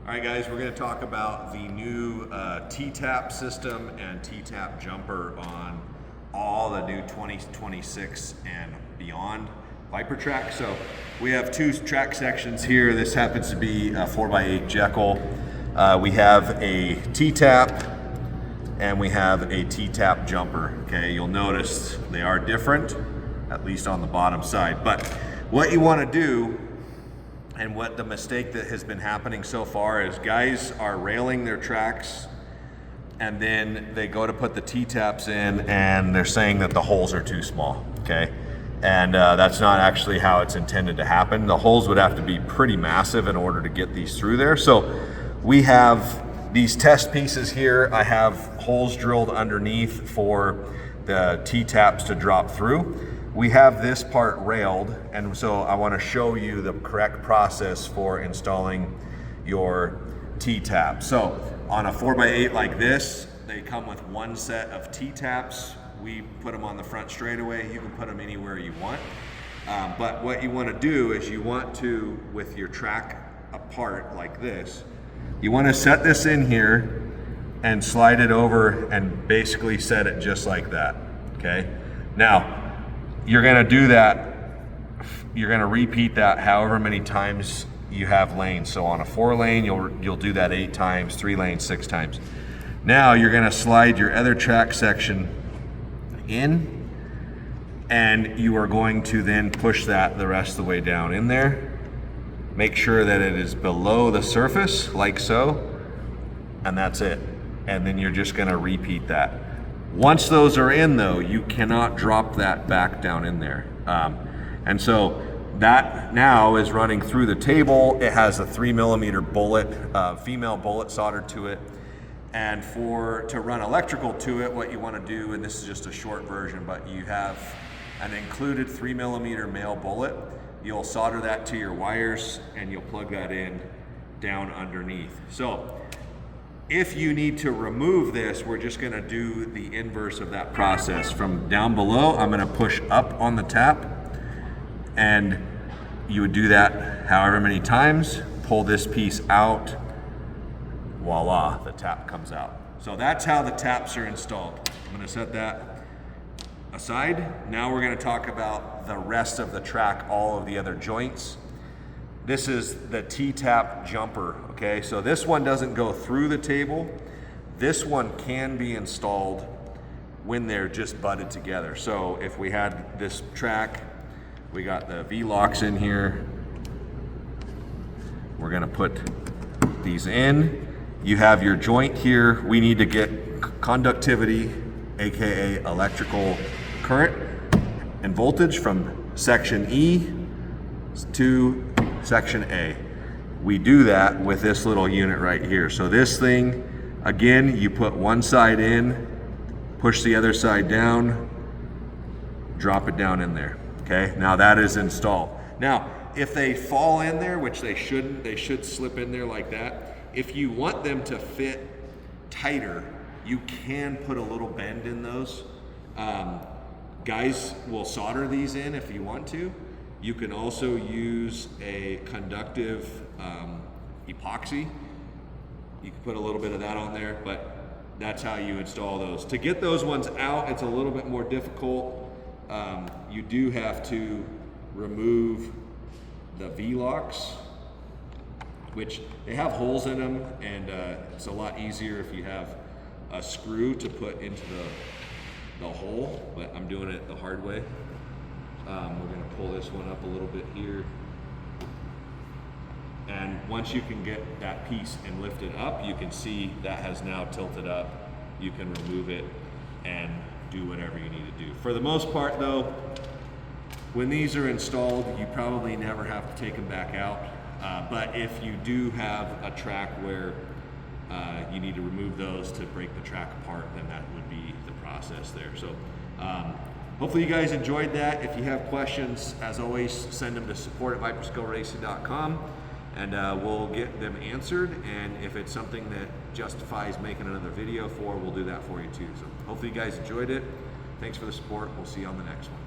All right, guys, we're going to talk about the new T-tap system and T-tap jumper on all the new 2026 and beyond Viper track. So we have two track sections here. This happens to be a 4x8 Jekyll. We have a T-tap and we have a T-tap jumper. Okay, you'll notice they are different, at least on the bottom side. But what you want to do, and what the mistake that has been happening so far is guys are railing their tracks and then they go to put the T-taps in and they're saying that the holes are too small, okay? And that's not actually how it's intended to happen. The holes would have to be pretty massive in order to get these through there. So we have these test pieces here. I have holes drilled underneath for the T-taps to drop through. We have this part railed, and so I want to show you the correct process for installing your T-tap. So on a 4x8 like this, they come with one set of T-taps. We put them on the front straightaway. You can put them anywhere you want. But what you want to do is you want to, with your track apart like this, you want to set this in here and slide it over and basically set it just like that, okay? Now, you're gonna do that, you're gonna repeat that however many times you have lanes. So on a 4-lane, you'll do that 8 times, 3 lanes, 6 times. Now you're gonna slide your other track section in, and you are going to then push that the rest of the way down in there. Make sure that it is below the surface, like so, and that's it. And then you're just gonna repeat that. Once those are in though, you cannot drop that back down in there. And so that now is running through the table. It has a 3mm bullet, female bullet soldered to it. And to run electrical to it, what you want to do, and this is just a short version, but you have an included 3mm male bullet. You'll solder that to your wires and you'll plug that in down underneath. So if you need to remove this, we're just gonna do the inverse of that process. From down below, I'm gonna push up on the tap, and you would do that however many times, pull this piece out, voila, the tap comes out. So that's how the taps are installed. I'm gonna set that aside. Now we're gonna talk about the rest of the track, all of the other joints. This is the T-tap jumper, okay? So this one doesn't go through the table. This one can be installed when they're just butted together. So if we had this track, we got the V-locks in here. We're gonna put these in. You have your joint here. We need to get conductivity, AKA electrical current and voltage from section E to section A. We do that with this little unit right here. So this thing, again, you put one side in, push the other side down, drop it down in there, okay? Now that is installed. Now, if they fall in there, which they shouldn't, they should slip in there like that. If you want them to fit tighter, you can put a little bend in those. Guys will solder these in if you want to. You can also use a conductive epoxy. You can put a little bit of that on there, but that's how you install those. To get those ones out, it's a little bit more difficult. You do have to remove the V-locks, which they have holes in them, and it's a lot easier if you have a screw to put into the hole, but I'm doing it the hard way. We're going to pull this one up a little bit here. And once you can get that piece and lift it up, you can see that has now tilted up. You can remove it and do whatever you need to do. For the most part though, when these are installed, you probably never have to take them back out. But if you do have a track where you need to remove those to break the track apart, then that would be the process there. So hopefully you guys enjoyed that. If you have questions, as always, send them to support@viperscalleracing.com and we'll get them answered. And if it's something that justifies making another video for, we'll do that for you too. So hopefully you guys enjoyed it. Thanks for the support. We'll see you on the next one.